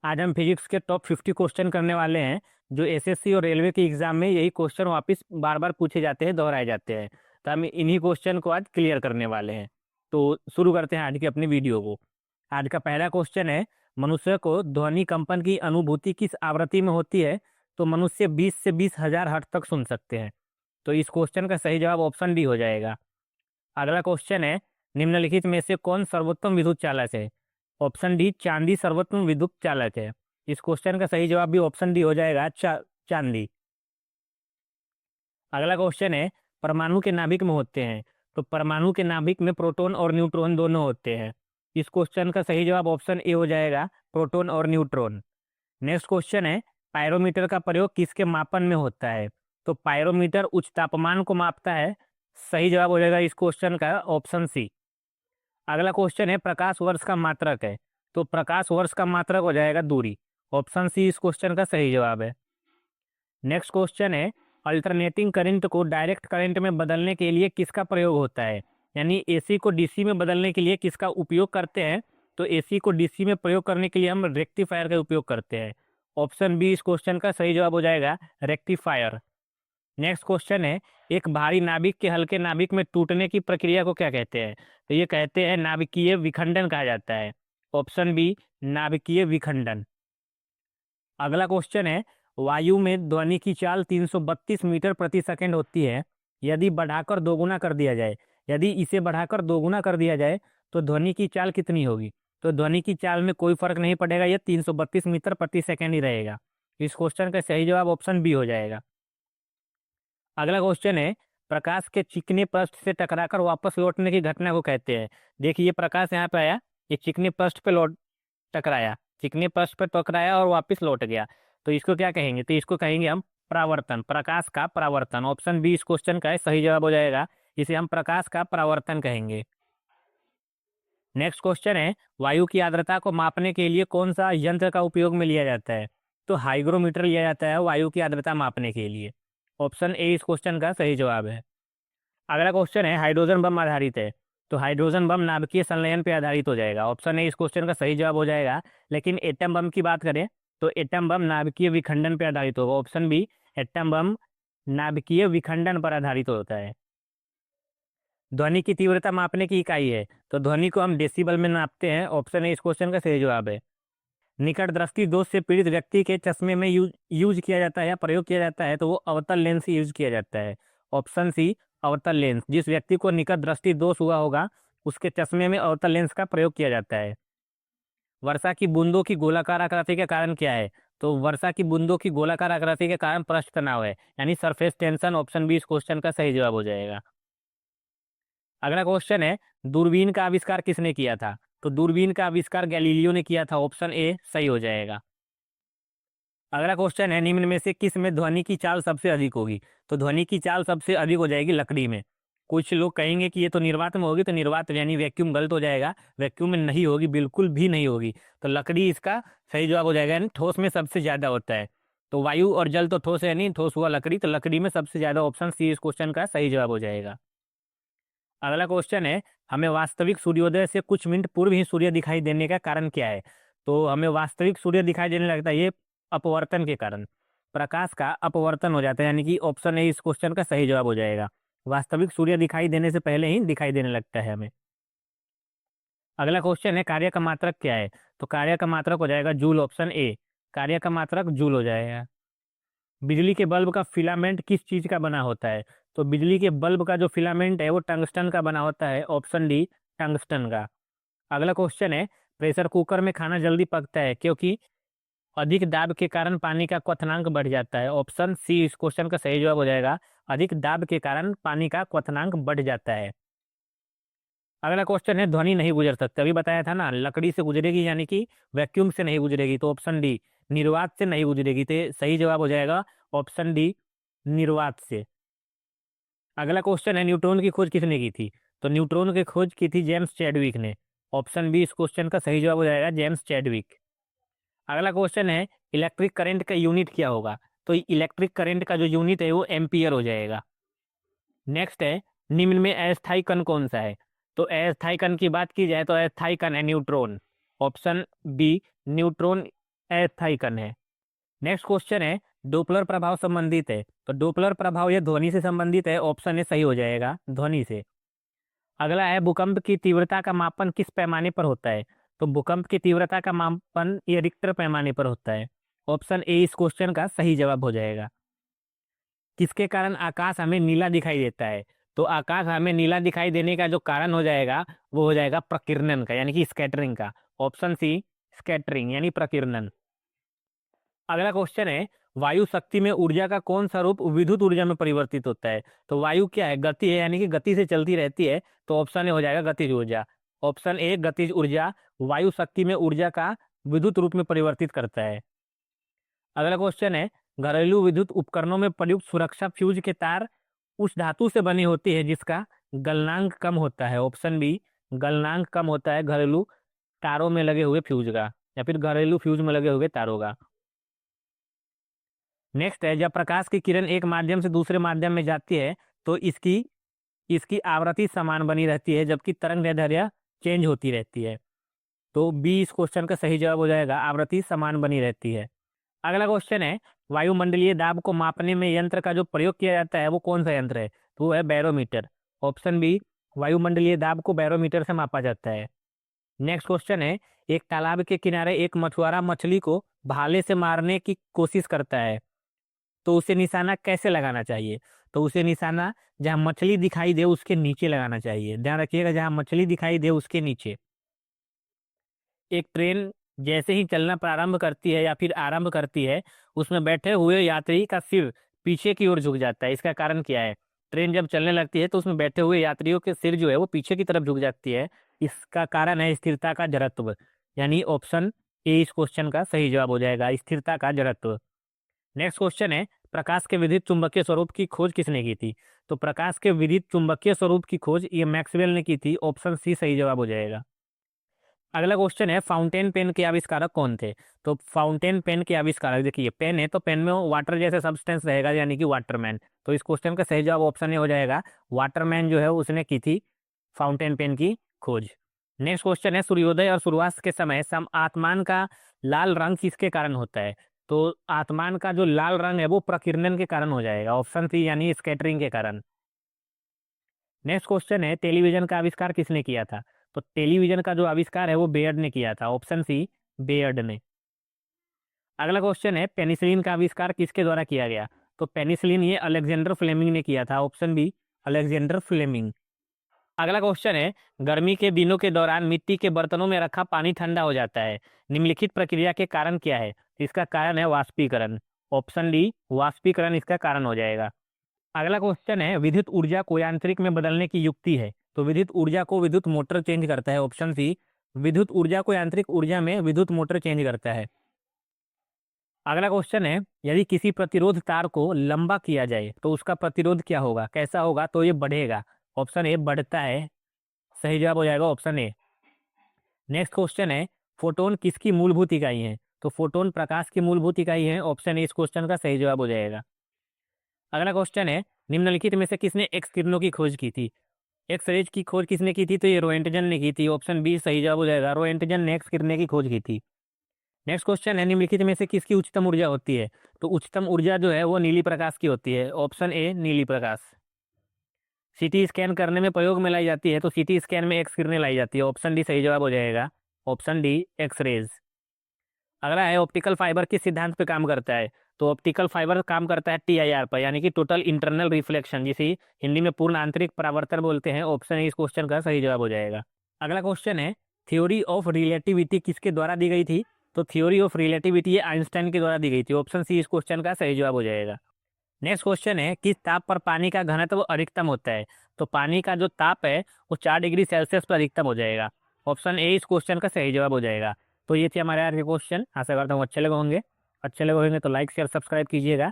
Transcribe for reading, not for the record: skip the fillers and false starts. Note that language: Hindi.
आज हम फिजिक्स के टॉप 50 क्वेश्चन करने वाले हैं, जो एसएससी और रेलवे के एग्जाम में यही क्वेश्चन वापस बार बार पूछे जाते हैं, दोहराए जाते हैं। तो हम इन्हीं क्वेश्चन को आज क्लियर करने वाले हैं। तो शुरू करते हैं आज की अपनी वीडियो को। आज का पहला क्वेश्चन है, मनुष्य को ध्वनि कंपन की अनुभूति किस आवृत्ति में होती है? तो मनुष्य 20 से 20,000 हर्ट्ज तक सुन सकते हैं। तो इस क्वेश्चन का सही जवाब ऑप्शन डी हो जाएगा। अगला क्वेश्चन है, निम्नलिखित में से कौन सर्वोत्तम विद्युत चालक है? ऑप्शन डी चांदी सर्वोत्तम विद्युत चालक है। इस क्वेश्चन का सही जवाब भी ऑप्शन डी हो जाएगा, चांदी। अगला क्वेश्चन है, परमाणु के नाभिक में होते हैं। तो परमाणु के नाभिक में प्रोटॉन और न्यूट्रॉन दोनों होते हैं। इस क्वेश्चन का सही जवाब ऑप्शन ए हो जाएगा, प्रोटॉन और न्यूट्रॉन। नेक्स्ट क्वेश्चन है, पायरोमीटर का प्रयोग किसके मापन में होता है? तो पायरोमीटर उच्च तापमान को मापता है। सही जवाब हो जाएगा इस क्वेश्चन का ऑप्शन सी। अगला क्वेश्चन है, प्रकाश वर्ष का मात्रक है। तो प्रकाश वर्ष का मात्रक हो जाएगा दूरी। ऑप्शन सी इस क्वेश्चन का सही जवाब है। नेक्स्ट क्वेश्चन है, अल्टरनेटिंग करंट को डायरेक्ट करंट में बदलने के लिए किसका प्रयोग होता है? यानी एसी को डीसी में बदलने के लिए किसका उपयोग करते हैं? तो एसी को डीसी में प्रयोग करने के लिए हम रेक्टिफायर का उपयोग करते हैं। ऑप्शन बी इस क्वेश्चन का सही जवाब हो जाएगा, रेक्टिफायर। नेक्स्ट क्वेश्चन है, एक भारी नाभिक के हल्के नाभिक में टूटने की प्रक्रिया को क्या कहते हैं? तो ये कहते हैं नाभिकीय विखंडन कहा जाता है। ऑप्शन बी नाभिकीय विखंडन। अगला क्वेश्चन है, वायु में ध्वनि की चाल 332 मीटर प्रति सेकंड होती है। यदि बढ़ाकर दोगुना कर दिया जाए, यदि इसे बढ़ाकर दोगुना कर दिया जाए तो ध्वनि की चाल कितनी होगी? तो ध्वनि की चाल में कोई फर्क नहीं पड़ेगा, यह 332 मीटर प्रति सेकंड ही रहेगा। इस क्वेश्चन का सही जवाब ऑप्शन बी हो जाएगा। अगला क्वेश्चन है, प्रकाश के चिकने पृष्ठ से टकराकर वापस लौटने की घटना को कहते हैं। देखिए ये प्रकाश यहाँ पे आया, ये चिकने पृष्ठ पे लौट टकराया, चिकने पृष्ठ पे टकराया और वापस लौट गया। तो इसको क्या कहेंगे? तो इसको कहेंगे हम परावर्तन, प्रकाश का परावर्तन। ऑप्शन बी इस क्वेश्चन का सही जवाब हो जाएगा, इसे हम प्रकाश का परावर्तन कहेंगे। नेक्स्ट क्वेश्चन है, वायु की आर्द्रता को मापने के लिए कौन सा यंत्र का उपयोग में लिया जाता है? तो हाइग्रोमीटर लिया जाता है वायु की आर्द्रता मापने के लिए। ऑप्शन ए इस क्वेश्चन का सही जवाब है। अगला क्वेश्चन है, हाइड्रोजन बम आधारित है। तो हाइड्रोजन बम नाभिकीय संलयन पे आधारित हो जाएगा। ऑप्शन ए इस क्वेश्चन का सही जवाब हो जाएगा। लेकिन एटम बम की बात करें तो एटम बम नाभिकीय विखंडन पे आधारित होगा। ऑप्शन बी एटम बम नाभिकीय विखंडन पर आधारित होता है। ध्वनि की तीव्रता मापने की इकाई है। तो ध्वनि को हम डेसिबल में नापते हैं। ऑप्शन ए इस क्वेश्चन का सही जवाब है। निकट दृष्टि दोष से पीड़ित व्यक्ति के चश्मे में यूज किया जाता है या प्रयोग किया जाता है, तो वो अवतल लेंस यूज किया जाता है। ऑप्शन सी अवतल लेंस। जिस व्यक्ति को निकट दृष्टि दोष हुआ होगा उसके चश्मे में अवतल लेंस का प्रयोग किया जाता है। वर्षा की बूंदों की गोलाकार आकृति के कारण क्या है? तो वर्षा की बूंदों की गोलाकार आकृति के कारण पृष्ठ तनाव है, यानी सरफेस टेंशन। ऑप्शन बी इस क्वेश्चन का सही जवाब हो जाएगा। अगला क्वेश्चन है, दूरबीन का आविष्कार किसने किया था? तो दूरबीन का आविष्कार गैलीलियो ने किया था। ऑप्शन ए सही हो जाएगा। अगला क्वेश्चन है, निम्न में से किस में ध्वनि की चाल सबसे अधिक होगी? तो ध्वनि की चाल सबसे अधिक हो जाएगी लकड़ी में। कुछ लोग कहेंगे कि ये तो निर्वात में होगी, तो निर्वात यानी वैक्यूम गलत हो जाएगा। वैक्यूम में नहीं होगी, बिल्कुल भी नहीं होगी। तो लकड़ी इसका सही जवाब हो जाएगा, यानी ठोस में सबसे ज्यादा होता है। तो वायु और जल तो ठोस है नहीं, ठोस हुआ लकड़ी, तो लकड़ी में सबसे ज्यादा। ऑप्शन सी इस क्वेश्चन का सही जवाब हो जाएगा। अगला क्वेश्चन है, हमें वास्तविक सूर्योदय से कुछ मिनट पूर्व ही सूर्य दिखाई देने का कारण क्या है? तो हमें वास्तविक सूर्य दिखाई देने लगता है ये अपवर्तन के कारण, प्रकाश का अपवर्तन हो जाता है। यानी कि ऑप्शन ए इस क्वेश्चन का सही जवाब हो जाएगा। वास्तविक सूर्य दिखाई देने से पहले ही दिखाई देने लगता है हमें। अगला क्वेश्चन है, कार्य का मात्रक क्या है? तो कार्य का मात्रक हो जाएगा जूल। ऑप्शन ए कार्य का मात्रक जूल हो जाएगा। बिजली के बल्ब का फिलामेंट किस चीज का बना होता है? तो बिजली के बल्ब का जो फिलामेंट है वो टंगस्टन का बना होता है। ऑप्शन डी टंगस्टन का। अगला क्वेश्चन है, प्रेशर कुकर में खाना जल्दी पकता है क्योंकि अधिक दाब के कारण पानी का क्वथनांक बढ़ जाता है। ऑप्शन सी इस क्वेश्चन का सही जवाब हो जाएगा, अधिक दाब के कारण पानी का क्वथनांक बढ़ जाता है। अगला क्वेश्चन है, ध्वनि नहीं गुजर सकती। अभी बताया था ना, लकड़ी से गुजरेगी यानी कि वैक्यूम से नहीं गुजरेगी। तो ऑप्शन डी निर्वात से नहीं गुजरेगी। तो सही जवाब हो जाएगा ऑप्शन डी निर्वात से। अगला क्वेश्चन है, न्यूट्रॉन की खोज किसने की थी? तो न्यूट्रॉन की खोज की थी जेम्स चैडविक ने। ऑप्शन बी इस क्वेश्चन का सही जवाब हो जाएगा, जेम्स चैडविक। अगला क्वेश्चन है, इलेक्ट्रिक करंट का यूनिट क्या होगा? तो इलेक्ट्रिक करंट का जो यूनिट है वो एम्पियर हो जाएगा। नेक्स्ट है, निम्न में अस्थायी कण कौन सा है? तो अस्थायी कण की बात की जाए तो अस्थायी कण है न्यूट्रॉन। ऑप्शन बी न्यूट्रॉन एस्थाईकन है। नेक्स्ट क्वेश्चन है डोपलर प्रभाव संबंधित है, तो डोपलर प्रभाव यह ध्वनि से संबंधित है, ऑप्शन ए सही हो जाएगा, ध्वनि से। अगला है भूकंप की तीव्रता का मापन किस पैमाने पर होता है, तो भूकंप की तीव्रता का मापन ये रिक्टर पैमाने पर होता है, ऑप्शन ए इस क्वेश्चन का सही जवाब हो जाएगा। किसके कारण आकाश हमें नीला दिखाई देता है, तो आकाश हमें नीला दिखाई देने का जो कारण हो जाएगा वो हो जाएगा प्रकीर्णन का, यानी कि स्कैटरिंग का, ऑप्शन सी स्कैटरिंग यानी प्रकीर्णन। अगला क्वेश्चन है वायु शक्ति में ऊर्जा का कौन सा रूप विद्युत ऊर्जा में परिवर्तित होता है, तो वायु क्या है, गति है, यानी कि गति से चलती रहती है, तो ऑप्शन ए हो जाएगा गतिज ऊर्जा, ऑप्शन ए गतिज ऊर्जा वायु शक्ति में ऊर्जा का विद्युत रूप में परिवर्तित करता है। अगला क्वेश्चन है घरेलू विद्युत उपकरणों में प्रयुक्त सुरक्षा फ्यूज के तार उस धातु से बनी होती है जिसका गलनांक कम होता है, ऑप्शन बी गलनांक कम होता है घरेलू तारों में लगे हुए फ्यूज का, या फिर घरेलू फ्यूज में लगे हुए तारों का। नेक्स्ट है जब प्रकाश की किरण एक माध्यम से दूसरे माध्यम में जाती है तो इसकी इसकी आवृत्ति समान बनी रहती है जबकि तरंग दैर्ध्य चेंज होती रहती है, तो बी इस क्वेश्चन का सही जवाब हो जाएगा, आवृत्ति समान बनी रहती है। अगला क्वेश्चन है वायुमंडलीय दाब को मापने में यंत्र का जो प्रयोग किया जाता है वो कौन सा यंत्र है, तो वो है बैरोमीटर, ऑप्शन बी वायुमंडलीय दाब को बैरोमीटर से मापा जाता है। नेक्स्ट क्वेश्चन है एक तालाब के किनारे एक मछुआरा मछली को भाले से मारने की कोशिश करता है, तो उसे निशाना कैसे लगाना चाहिए, तो उसे निशाना जहां मछली दिखाई दे उसके नीचे लगाना चाहिए, ध्यान रखिएगा जहां मछली दिखाई दे उसके नीचे। एक ट्रेन जैसे ही चलना प्रारंभ करती है या फिर आरंभ करती है उसमें बैठे हुए यात्री का सिर पीछे की ओर झुक जाता है, इसका कारण क्या है, ट्रेन जब चलने लगती है तो उसमें बैठे हुए यात्रियों के सिर जो है वो पीछे की तरफ झुक जाती है, इसका कारण है स्थिरता का जड़त्व, यानी ऑप्शन ए इस क्वेश्चन का सही जवाब हो जाएगा, स्थिरता का जड़त्व। नेक्स्ट क्वेश्चन है प्रकाश के विद्युत चुंबकीय स्वरूप की खोज किसने की थी, तो प्रकाश के विद्युत चुंबकीय स्वरूप की खोज ये मैक्सवेल ने की थी, ऑप्शन सी सही जवाब हो जाएगा। अगला क्वेश्चन है फाउंटेन पेन के आविष्कारक कौन थे, तो फाउंटेन पेन के आविष्कारक देखिए पेन है तो पेन में वाटर जैसे सब्सटेंस रहेगा यानी कि वाटरमैन, तो इस क्वेश्चन का सही जवाब ऑप्शन ए हो जाएगा, वाटरमैन जो है उसने की थी फाउंटेन पेन की खोज। नेक्स्ट क्वेश्चन है सूर्योदय और सूर्यास्त के समय सम आसमान का लाल रंग किसके कारण होता है, तो आसमान का जो लाल रंग है वो प्रकीर्णन के कारण हो जाएगा, ऑप्शन सी यानी स्कैटरिंग के कारण। नेक्स्ट क्वेश्चन है टेलीविजन का आविष्कार किसने किया था, तो टेलीविजन का जो आविष्कार है वो बेयर्ड ने किया था, ऑप्शन सी बेयर्ड ने। अगला क्वेश्चन है पेनिसिलिन का आविष्कार किसके द्वारा किया गया, तो पेनिसिलिन ये अलेक्जेंडर फ्लेमिंग ने किया था, ऑप्शन बी अलेक्जेंडर फ्लेमिंग। अगला क्वेश्चन है गर्मी के दिनों के दौरान मिट्टी के बर्तनों में रखा पानी ठंडा हो जाता है, निम्नलिखित प्रक्रिया के कारण क्या है, इसका कारण है वाष्पीकरण, ऑप्शन डी वाष्पीकरण इसका कारण हो जाएगा। अगला क्वेश्चन है विद्युत ऊर्जा को यांत्रिक में बदलने की युक्ति है, तो विद्युत ऊर्जा को विद्युत मोटर चेंज करता है, ऑप्शन सी विद्युत ऊर्जा को यांत्रिक ऊर्जा में विद्युत मोटर चेंज करता है। अगला क्वेश्चन है यदि किसी प्रतिरोध तार को लंबा किया जाए तो उसका प्रतिरोध क्या होगा, कैसा होगा, तो ये बढ़ेगा, ऑप्शन ए बढ़ता है, सही जवाब हो जाएगा ऑप्शन ए। नेक्स्ट क्वेश्चन है फोटोन किसकी मूलभूत इकाई है, तो फोटोन प्रकाश की मूलभूत इकाई है, ऑप्शन ए इस क्वेश्चन का सही जवाब हो जाएगा। अगला क्वेश्चन है निम्नलिखित में से किसने एक्स किरणों की खोज की थी, एक्स रेज की खोज किसने की थी, तो ये रोएंटजन ने की थी, ऑप्शन बी सही जवाब हो जाएगा, रोएंटजन ने एक्स किरणें की खोज की थी। नेक्स्ट क्वेश्चन है निम्नलिखित में से किसकी उच्चतम ऊर्जा होती है, तो उच्चतम ऊर्जा जो है वो नीली प्रकाश की होती है, ऑप्शन ए नीली प्रकाश। सीटी स्कैन करने में प्रयोग में लाई जाती है, तो सीटी स्कैन में एक्स किरणें लाई जाती है, ऑप्शन डी सही जवाब हो जाएगा, ऑप्शन डी एक्स रेज। अगला है ऑप्टिकल फाइबर किस सिद्धांत पे काम करता है, तो ऑप्टिकल फाइबर काम करता है टीआईआर पर, यानी कि टोटल इंटरनल रिफ्लेक्शन, जिसे हिंदी में पूर्ण आंतरिक परावर्तन बोलते हैं, ऑप्शन ए इस क्वेश्चन का सही जवाब हो जाएगा। अगला क्वेश्चन है थ्योरी ऑफ रिलेटिविटी किसके द्वारा दी गई थी, तो थ्योरी ऑफ रिलेटिविटी ये आइंस्टाइन के द्वारा दी गई थी, ऑप्शन सी इस क्वेश्चन का सही जवाब हो जाएगा। नेक्स्ट क्वेश्चन है किस ताप पर पानी का घनत्व अधिकतम होता है, तो पानी का जो ताप है वो 4 डिग्री सेल्सियस पर अधिकतम हो जाएगा, ऑप्शन ए इस क्वेश्चन का सही जवाब हो जाएगा। तो ये थे हमारे आज के क्वेश्चन, आशा करता हूँ अच्छे लगे होंगे, अच्छे लगे होंगे तो लाइक शेयर सब्सक्राइब कीजिएगा।